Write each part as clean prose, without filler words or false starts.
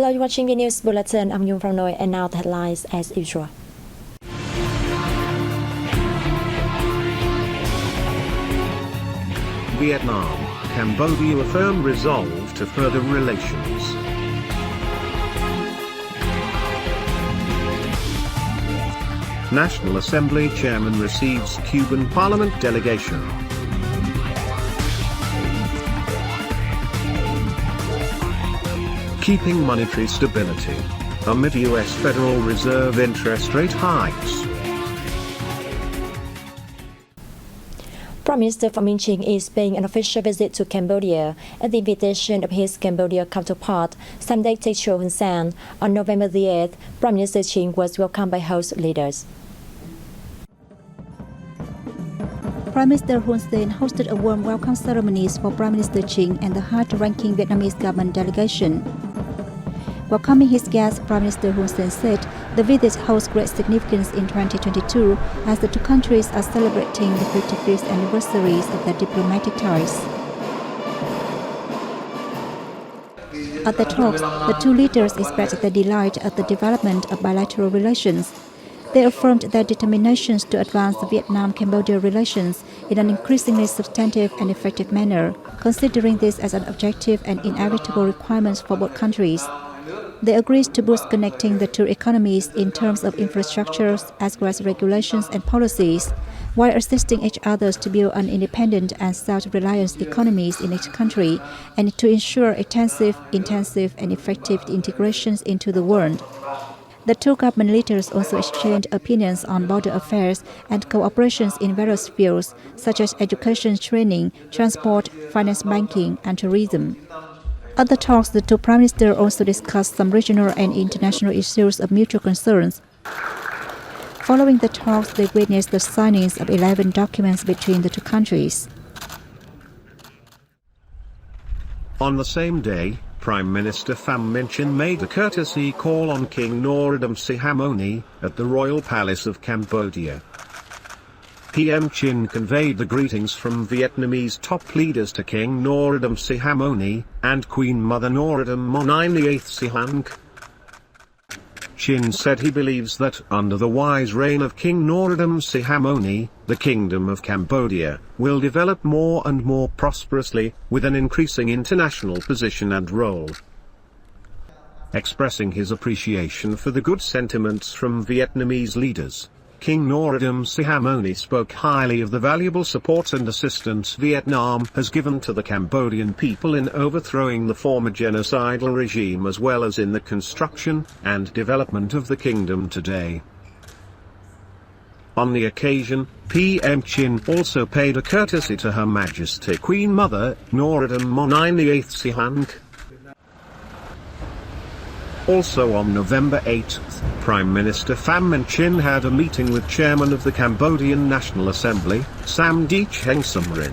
Hello, you're watching Vnews Bulletin. I'm Nhung from Hanoi, and now the headlines as usual. Vietnam, Cambodia affirm resolve to further relations. National Assembly Chairman receives Cuban Parliament delegation. Keeping monetary stability amid U.S. Federal Reserve interest rate hikes. Prime Minister Pham is paying an official visit to Cambodia at the invitation of his Cambodia counterpart, Samdech Techo Hun Sen. On November the 8th, Prime Minister Chin was welcomed by host leaders. Prime Minister Hun Sen hosted a warm welcome ceremonies for Prime Minister Chin and the high-ranking Vietnamese government delegation. Welcoming his guests, Prime Minister Hun Sen said the visit holds great significance in 2022 as the two countries are celebrating the 55th anniversaries of their diplomatic ties. At the talks, the two leaders expressed their delight at the development of bilateral relations. They affirmed their determinations to advance Vietnam-Cambodia relations in an increasingly substantive and effective manner, considering this as an objective and inevitable requirement for both countries. They agreed to boost connecting the two economies in terms of infrastructures as well as regulations and policies, while assisting each other to build an independent and self-reliant economies in each country and to ensure intensive and effective integrations into the world. The two government leaders also exchanged opinions on border affairs and cooperations in various fields such as education, training, transport, finance, banking, and tourism. At the talks, the two prime ministers also discussed some regional and international issues of mutual concerns. Following the talks, they witnessed the signings of 11 documents between the two countries. On the same day, Prime Minister Pham made a courtesy call on King Norodom Sihamoni at the Royal Palace of Cambodia. PM Chin conveyed the greetings from Vietnamese top leaders to King Norodom Sihamoni and Queen Mother Norodom Monon VIII Sihanouk. Chin said he believes that under the wise reign of King Norodom Sihamoni, the Kingdom of Cambodia will develop more and more prosperously, with an increasing international position and role. Expressing his appreciation for the good sentiments from Vietnamese leaders, King Norodom Sihamoni spoke highly of the valuable support and assistance Vietnam has given to the Cambodian people in overthrowing the former genocidal regime as well as in the construction and development of the kingdom today. On the occasion, PM Chin also paid a courtesy to Her Majesty Queen Mother Norodom Monon VIII Sihanouk. Also on November 8th, Prime Minister Pham had a meeting with Chairman of the Cambodian National Assembly, Samdech Heng Samrin.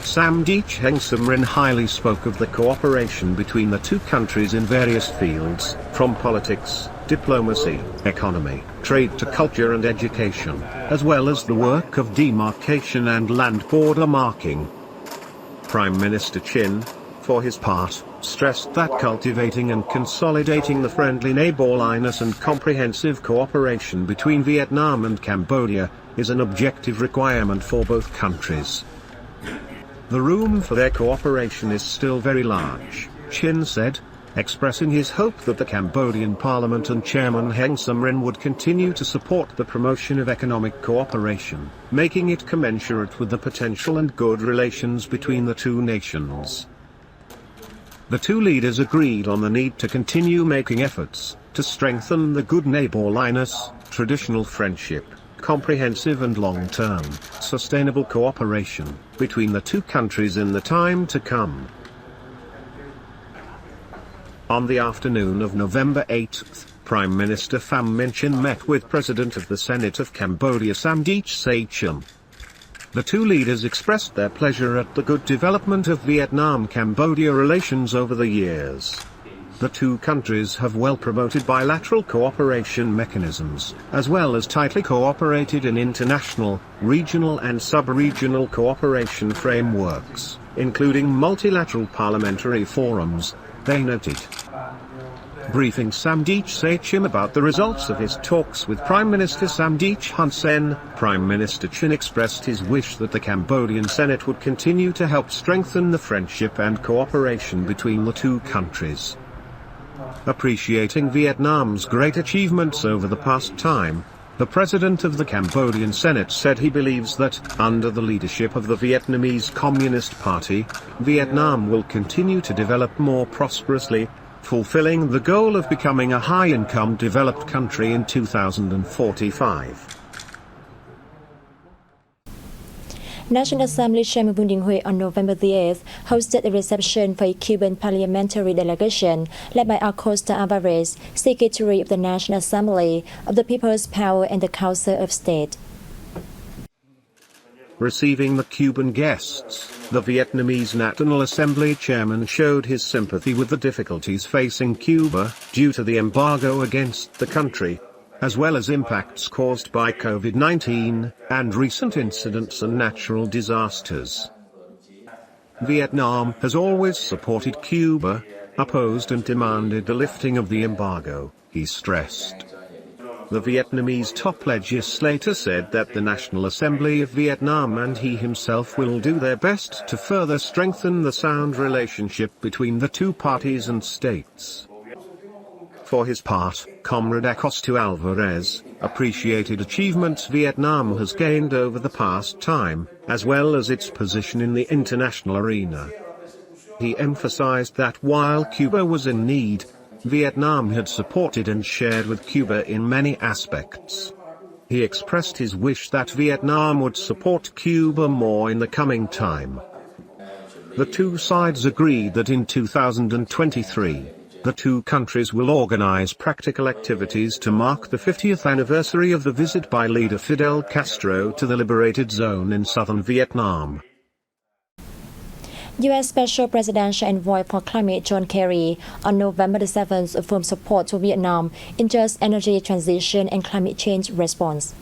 Samdech Heng Samrin highly spoke of the cooperation between the two countries in various fields, from politics, diplomacy, economy, trade to culture and education, as well as the work of demarcation and land border marking. Prime Minister Chin, for his part, stressed that cultivating and consolidating the friendly neighborliness and comprehensive cooperation between Vietnam and Cambodia is an objective requirement for both countries. The room for their cooperation is still very large, Chin said, expressing his hope that the Cambodian Parliament and Chairman Heng Samrin would continue to support the promotion of economic cooperation, making it commensurate with the potential and good relations between the two nations. The two leaders agreed on the need to continue making efforts to strengthen the good neighborliness, traditional friendship, comprehensive and long-term, sustainable cooperation between the two countries in the time to come. On the afternoon of November 8th, Prime Minister Pham met with President of the Senate of Cambodia Samdech Techo. The two leaders expressed their pleasure at the good development of Vietnam-Cambodia relations over the years. The two countries have well promoted bilateral cooperation mechanisms, as well as tightly cooperated in international, regional and sub-regional cooperation frameworks, including multilateral parliamentary forums, they noted. Briefing Samdech Sachin about the results of his talks with Prime Minister Samdech Hun Sen, Prime Minister Chin expressed his wish that the Cambodian Senate would continue to help strengthen the friendship and cooperation between the two countries. Appreciating Vietnam's great achievements over the past time, the president of the Cambodian Senate said he believes that, under the leadership of the Vietnamese Communist Party, Vietnam will continue to develop more prosperously, fulfilling the goal of becoming a high-income developed country in 2045. National Assembly Chairman Vương Đình Huệ on November the 8th hosted a reception for a Cuban parliamentary delegation led by Acosta Alvarez, Secretary of the National Assembly of the People's Power and the Council of State. Receiving the Cuban guests, the Vietnamese National Assembly chairman showed his sympathy with the difficulties facing Cuba due to the embargo against the country, as well as impacts caused by COVID-19 and recent incidents and natural disasters. Vietnam has always supported Cuba, opposed and demanded the lifting of the embargo, he stressed. The Vietnamese top legislator said that the National Assembly of Vietnam and he himself will do their best to further strengthen the sound relationship between the two parties and states. For his part, Comrade Acosta Alvarez appreciated achievements Vietnam has gained over the past time, as well as its position in the international arena. He emphasized that while Cuba was in need, Vietnam had supported and shared with Cuba in many aspects. He expressed his wish that Vietnam would support Cuba more in the coming time. The two sides agreed that in 2023, the two countries will organize practical activities to mark the 50th anniversary of the visit by leader Fidel Castro to the liberated zone in southern Vietnam. U.S. Special Presidential Envoy for Climate John Kerry on November the 7th affirmed support to Vietnam in just energy transition and climate change response.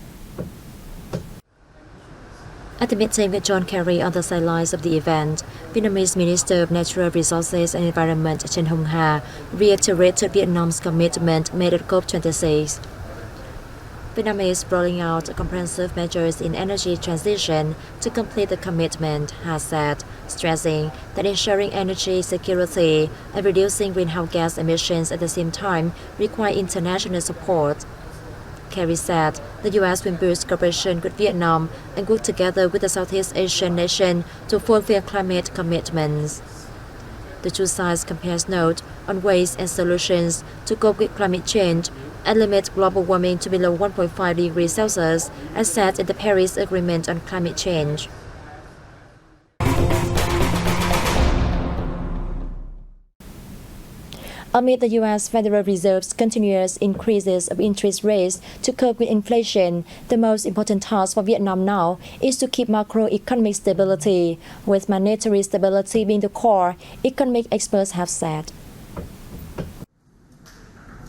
At a meeting with John Kerry on the sidelines of the event, Vietnamese Minister of Natural Resources and Environment Chen Hồng Ha reiterated Vietnam's commitment made at COP26. Vietnam is rolling out comprehensive measures in energy transition to complete the commitment, has said, stressing that ensuring energy security and reducing greenhouse gas emissions at the same time require international support. Kerry said the U.S. will boost cooperation with Vietnam and work together with the Southeast Asian nation to fulfill climate commitments. The two sides compare notes on ways and solutions to cope with climate change and limit global warming to below 1.5 degrees Celsius, as set in the Paris Agreement on Climate Change. Amid the U.S. Federal Reserve's continuous increases of interest rates to cope with inflation, the most important task for Vietnam now is to keep macroeconomic stability, with monetary stability being the core, economic experts have said.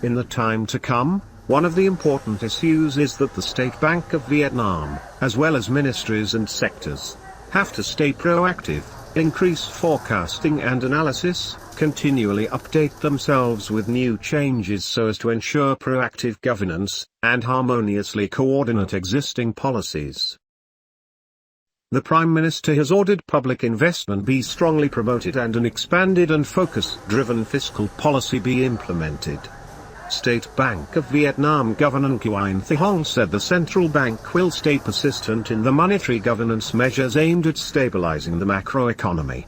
In the time to come, one of the important issues is that the State Bank of Vietnam, as well as ministries and sectors, have to stay proactive, increase forecasting and analysis, continually update themselves with new changes so as to ensure proactive governance, and harmoniously coordinate existing policies. The Prime Minister has ordered public investment be strongly promoted and an expanded and focus-driven fiscal policy be implemented. State Bank of Vietnam Governor Nguyen Thi Hong said the central bank will stay persistent in the monetary governance measures aimed at stabilizing the macroeconomy.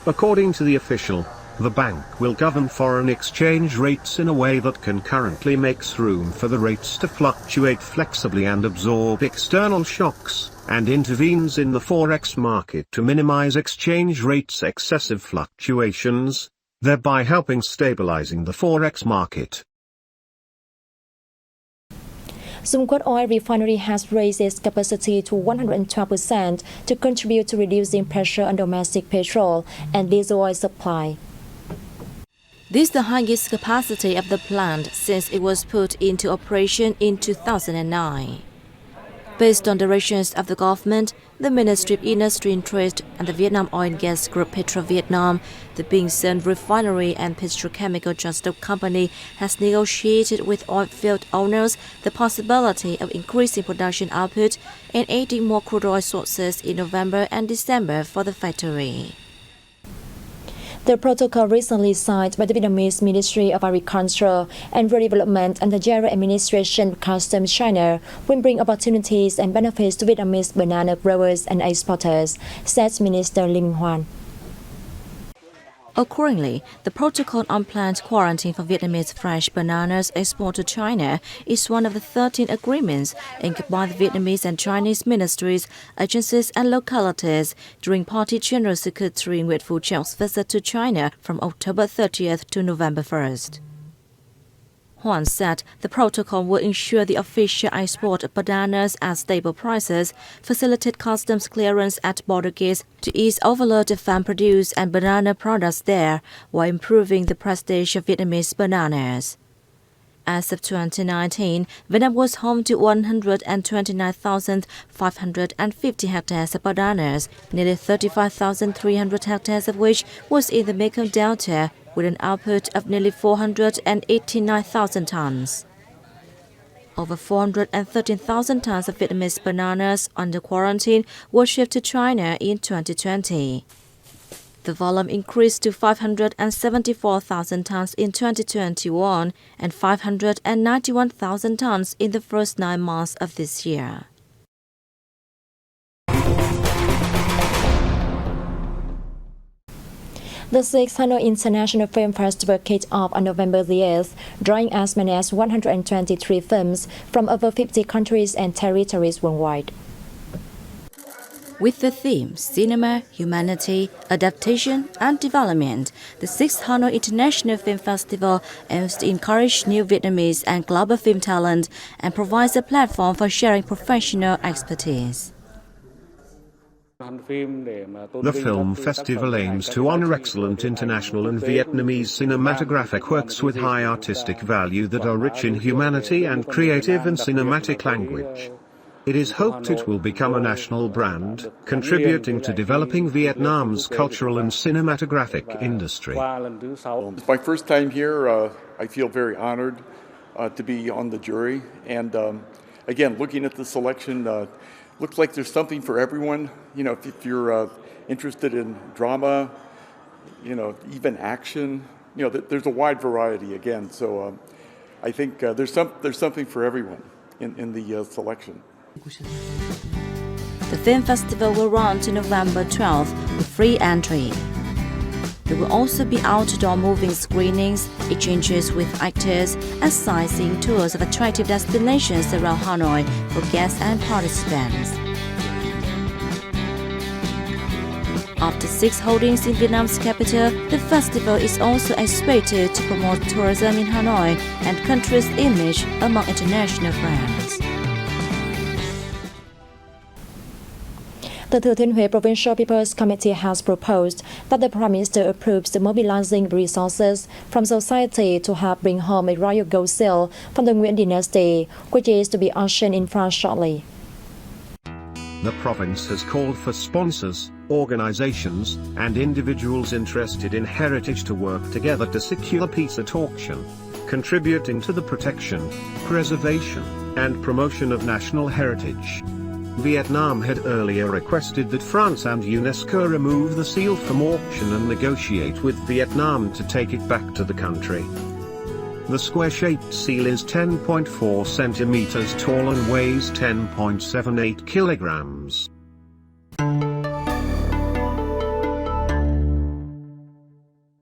According to the official, the bank will govern foreign exchange rates in a way that concurrently makes room for the rates to fluctuate flexibly and absorb external shocks, and intervenes in the forex market to minimize exchange rates' excessive fluctuations, thereby helping stabilizing the forex market. Sung Quat Oil Refinery has raised its capacity to 112% to contribute to reducing pressure on domestic petrol and diesel oil supply. This is the highest capacity of the plant since it was put into operation in 2009. Based on directions of the government, the Ministry of Industry and Trade and the Vietnam Oil and Gas Group Petro-Vietnam, the Binh Sơn Refinery and Petrochemical Transport Company has negotiated with oil field owners the possibility of increasing production output and adding more crude oil sources in November and December for the factory. The protocol recently signed by the Vietnamese Ministry of Agriculture and Rural Development and the General Administration of Customs China will bring opportunities and benefits to Vietnamese banana growers and exporters, says Minister Lim Hoan. Accordingly, the protocol on planned quarantine for Vietnamese fresh bananas exported to China is one of the 13 agreements inked by the Vietnamese and Chinese ministries, agencies and localities during Party General Secretary Nguyễn Phú Trọng visit to China from October 30th to November 1st. Hoan said the protocol will ensure the official export of bananas at stable prices, facilitate customs clearance at border gates to ease overload of farm-produced and banana products there, while improving the prestige of Vietnamese bananas. As of 2019, Vietnam was home to 129,550 hectares of bananas, nearly 35,300 hectares of which was in the Mekong Delta, with an output of nearly 489,000 tons. Over 413,000 tons of Vietnamese bananas under quarantine were shipped to China in 2020. The volume increased to 574,000 tons in 2021 and 591,000 tons in the first 9 months of this year. The 6th Hanoi International Film Festival kicked off on November the 8th, drawing as many as 123 films from over 50 countries and territories worldwide. With the theme Cinema, Humanity, Adaptation and Development, the 6th Hanoi International Film Festival aims to encourage new Vietnamese and global film talent and provides a platform for sharing professional expertise. The film festival aims to honor excellent international and Vietnamese cinematographic works with high artistic value that are rich in humanity and creative and cinematic language. It is hoped it will become a national brand, contributing to developing Vietnam's cultural and cinematographic industry. It's my first time here. I feel very honored to be on the jury. And again, looking at the selection, looks like there's something for everyone. You know, if you're interested in drama, you know, even action, you know, there's a wide variety again. So I think there's something for everyone in the selection. The film festival will run to November 12th with free entry. There will also be outdoor movie screenings, exchanges with actors, and sightseeing tours of attractive destinations around Hanoi for guests and participants. After 6 holdings in Vietnam's capital, the festival is also expected to promote tourism in Hanoi and country's image among international brands. The Thừa Thiên Huế Provincial People's Committee has proposed that the Prime Minister approves the mobilizing resources from society to help bring home a royal gold seal from the Nguyen dynasty, which is to be auctioned in France shortly. The province has called for sponsors, organizations, and individuals interested in heritage to work together to secure peace at auction, contributing to the protection, preservation, and promotion of national heritage. Vietnam had earlier requested that France and UNESCO remove the seal from auction and negotiate with Vietnam to take it back to the country. The square-shaped seal is 10.4 centimeters tall and weighs 10.78 kilograms.